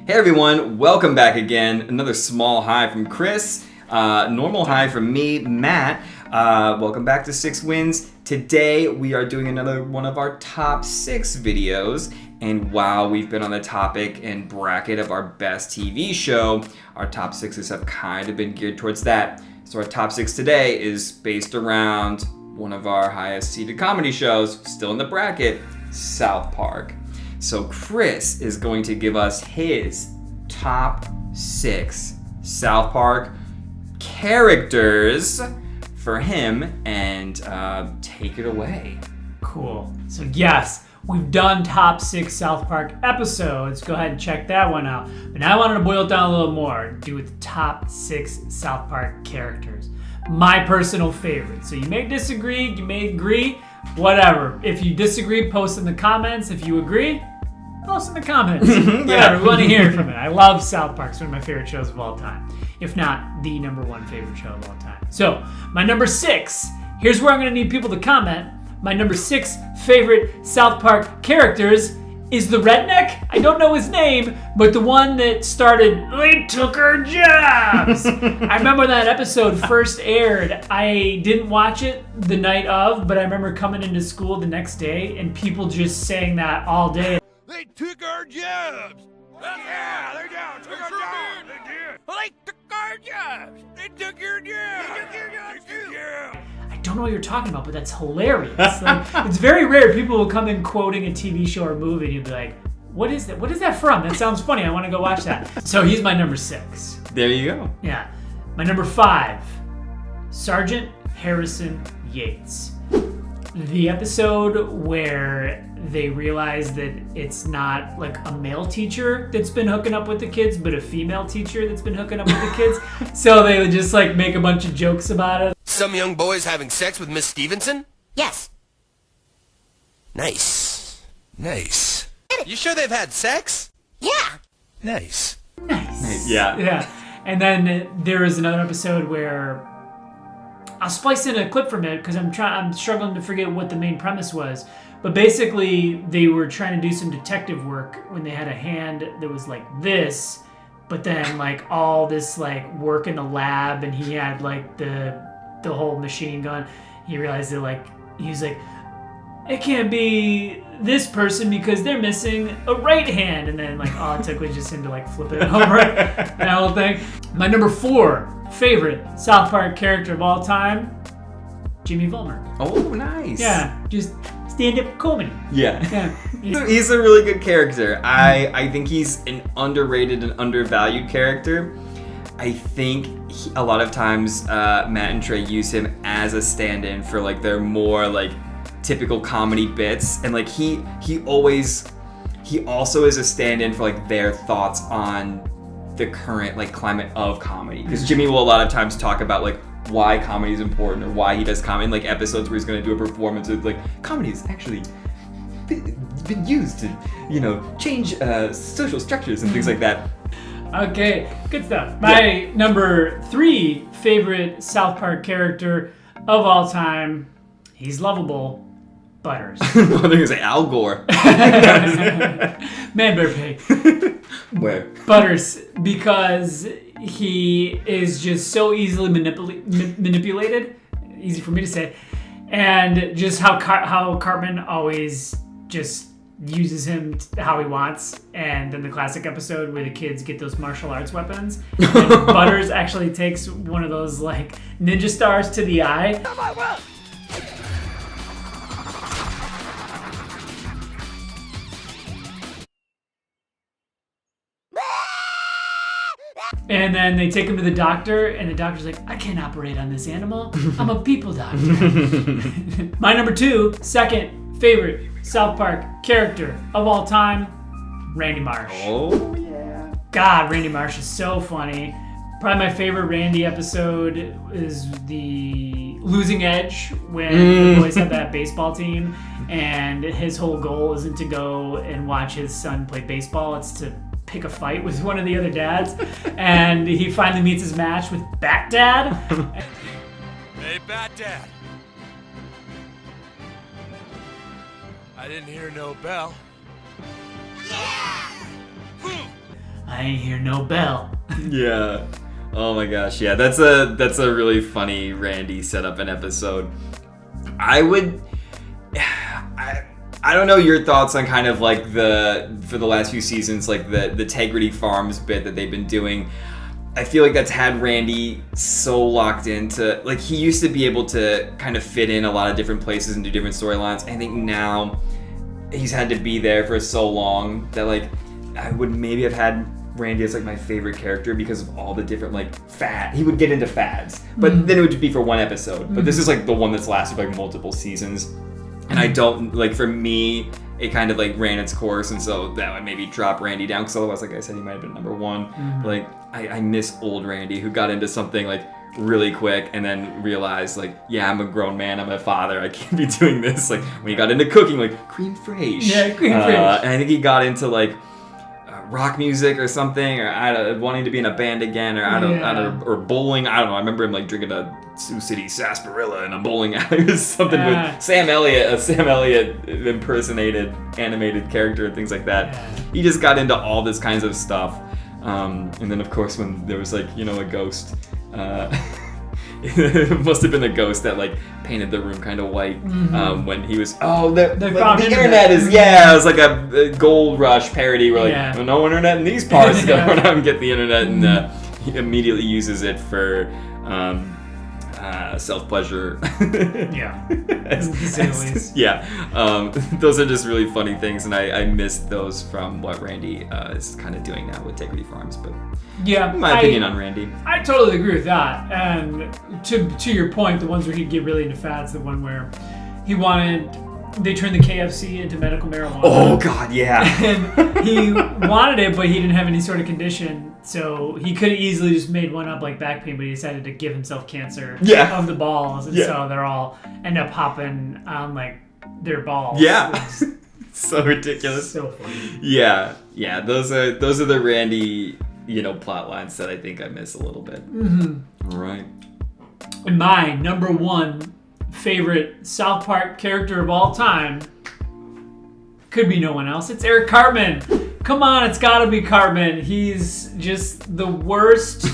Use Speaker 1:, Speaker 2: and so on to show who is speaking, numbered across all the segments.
Speaker 1: Hey everyone, welcome back again. Another small hi from Chris, normal hi from me, Matt. Welcome back to 6 Wins. Today we are doing another one of our top 6 videos. And while we've been on the topic and bracket of our best TV show, our top 6s have kind of been geared towards that. So our top 6 today is based around one of our highest seeded comedy shows, still in the bracket, South Park. So Chris is going to give us his top 6 South Park characters for him and take it away.
Speaker 2: Cool. So yes, we've done top 6 South Park episodes. Go ahead and check that one out. But now I wanted to boil it down a little more. Do with the top 6 South Park characters. My personal favorite. So you may disagree, you may agree, whatever. If you disagree, post in the comments. If you agree, post in the comments. Whatever, we want to hear from it. I love South Park. It's one of my favorite shows of all time. If not, the number 1 favorite show of all time. So, my number 6, here's where I'm going to need people to comment. My number 6 favorite South Park characters is the redneck. I don't know his name, but the one that started, "They took our jobs." I remember that episode first aired. I didn't watch it the night of, but I remember coming into school the next day and people just saying that all day.
Speaker 3: They took our jobs. Yeah, they took our jobs. They did. Well, they took our jobs. They took your jobs. They took your jobs too.
Speaker 2: I don't know what you're talking about, but that's hilarious. Like, it's very rare people will come in quoting a TV show or movie and you'll be like, what is that? What is that from? That sounds funny. I want to go watch that. So he's my number 6.
Speaker 1: There you go.
Speaker 2: Yeah. My number 5, Sergeant Harrison Yates. The episode where they realize that it's not like a male teacher that's been hooking up with the kids, but a female teacher that's been hooking up with the kids. So they would just like make a bunch of jokes about it.
Speaker 3: Some young boys having sex with Miss Stevenson?
Speaker 4: Yes.
Speaker 3: Nice. Nice. You sure they've had sex?
Speaker 4: Yeah.
Speaker 3: Nice.
Speaker 2: Nice.
Speaker 1: Yeah.
Speaker 2: Yeah. And then there was another episode where I'll splice in a clip from it because I'm struggling to forget what the main premise was. But basically, they were trying to do some detective work when they had a hand that was like this, but then like all this like work in the lab, and he had like the whole machine gun. He realized that like he was like, it can't be this person because they're missing a right hand, and then like all it took was just him to like flip it over that whole thing. My number 4 favorite South Park character of all time, Jimmy Vollmer.
Speaker 1: Oh, nice.
Speaker 2: Yeah, just stand-up comedy.
Speaker 1: Yeah.
Speaker 2: Yeah.
Speaker 1: He's a really good character. I think he's an underrated and undervalued character. I think a lot of times Matt and Trey use him as a stand-in for like their more like typical comedy bits, and like he also is a stand-in for like their thoughts on the current like climate of comedy, because Jimmy will a lot of times talk about like why comedy is important or why he does comedy in like episodes where he's going to do a performance of like comedy is actually been used to, you know, change social structures and things like that.
Speaker 2: Okay, good stuff. My number 3 favorite South Park character of all time, he's lovable, Butters.
Speaker 1: I think it was Al Gore.
Speaker 2: Man Bear Pig.
Speaker 1: Where?
Speaker 2: Butters, because he is just so easily manipulated. Easy for me to say. And just how Cartman always just uses him how he wants. And then the classic episode where the kids get those martial arts weapons. And Butters actually takes one of those like ninja stars to the eye. And then they take him to the doctor, and the doctor's like, I can't operate on this animal. I'm a people doctor. My number 2, second favorite South Park character of all time, Randy Marsh.
Speaker 1: Oh, yeah.
Speaker 2: God, Randy Marsh is so funny. Probably my favorite Randy episode is the Losing Edge, when the boys have that baseball team, and his whole goal isn't to go and watch his son play baseball, it's to pick a fight with one of the other dads. And he finally meets his match with Bat Dad.
Speaker 3: Hey, Bat Dad. I didn't hear no bell.
Speaker 2: I I ain't hear no bell.
Speaker 1: Yeah. Oh my gosh. Yeah, that's a really funny Randy setup and episode. I don't know your thoughts on kind of like for the last few seasons, like the Tegrity Farms bit that they've been doing. I feel like that's had Randy so locked into, like, he used to be able to kind of fit in a lot of different places and do different storylines. I think now he's had to be there for so long that, like, I would maybe have had Randy as, like, my favorite character because of all the different, like, he would get into fads, but then it would be for one episode. But this is, like, the one that's lasted, like, multiple seasons. And I don't, like, for me, it kind of, like, ran its course, and so that would maybe drop Randy down, because otherwise, like I said, he might have been number one. Like, I miss old Randy, who got into something, like, really quick, and then realized, like, yeah, I'm a grown man, I'm a father, I can't be doing this. Like, when he got into cooking, like, cream fraiche.
Speaker 2: Yeah, cream fraiche.
Speaker 1: And I think he got into, like, rock music or something, or wanting to be in a band again, or bowling. I don't know. I remember him, like, drinking a Sioux City sarsaparilla in a bowling alley or something with Sam Elliott, a Sam Elliott impersonated animated character and things like that. He just got into all this kinds of stuff. And then, of course, when there was, like, you know, a ghost, it must have been a ghost that, like, painted the room kind of white when he was, the internet is, it was like a Gold Rush parody where, like, well, no internet in these parts, go around and get the internet, and he immediately uses it for self-pleasure. Those are just really funny things, and I missed those from what Randy is kind of doing now with Tegrity Farms. But my opinion on Randy.
Speaker 2: I totally agree with that. And to your point, the ones where he'd get really into fads, the one where they turned the KFC into medical marijuana.
Speaker 1: Oh God, yeah.
Speaker 2: And he wanted it, but he didn't have any sort of condition, so he could have easily just made one up like back pain, but he decided to give himself cancer of the balls, and so they're all end up hopping on, like, their balls.
Speaker 1: Yeah. So ridiculous.
Speaker 2: So funny.
Speaker 1: Yeah. Those are the Randy, you know, plot lines that I think I miss a little bit. All right.
Speaker 2: And my number one favorite South Park character of all time could be no one else. It's Eric Cartman. Come on, it's gotta be Cartman. He's just the worst.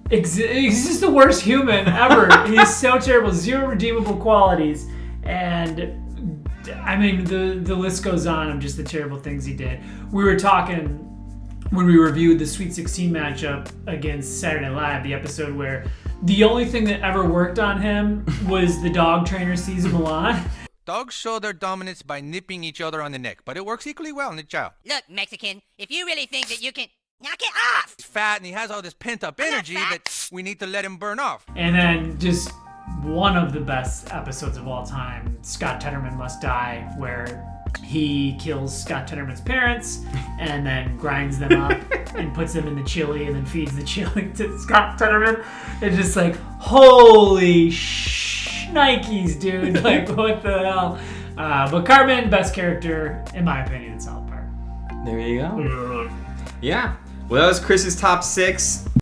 Speaker 2: He's just the worst human ever. He's so terrible. Zero redeemable qualities. And I mean, the list goes on of just the terrible things he did. We were talking when we reviewed the Sweet 16 matchup against Saturday Night Live, the episode where the only thing that ever worked on him was the dog trainer Cesar Millan.
Speaker 4: Dogs show their dominance by nipping each other on the neck, but it works equally well in the chow.
Speaker 5: Look, Mexican, if you really think that you can... Knock it off!
Speaker 4: He's fat and he has all this pent-up energy that we need to let him burn off.
Speaker 2: And then just one of the best episodes of all time, Scott Tenorman Must Die, where he kills Scott Tenorman's parents and then grinds them up and puts them in the chili and then feeds the chili to Scott Tenorman. It's just like, holy shnikes, dude. Like, what the hell? But Cartman, best character, in my opinion, in South Park.
Speaker 1: There you go. Yeah. Well, that was Chris's top 6.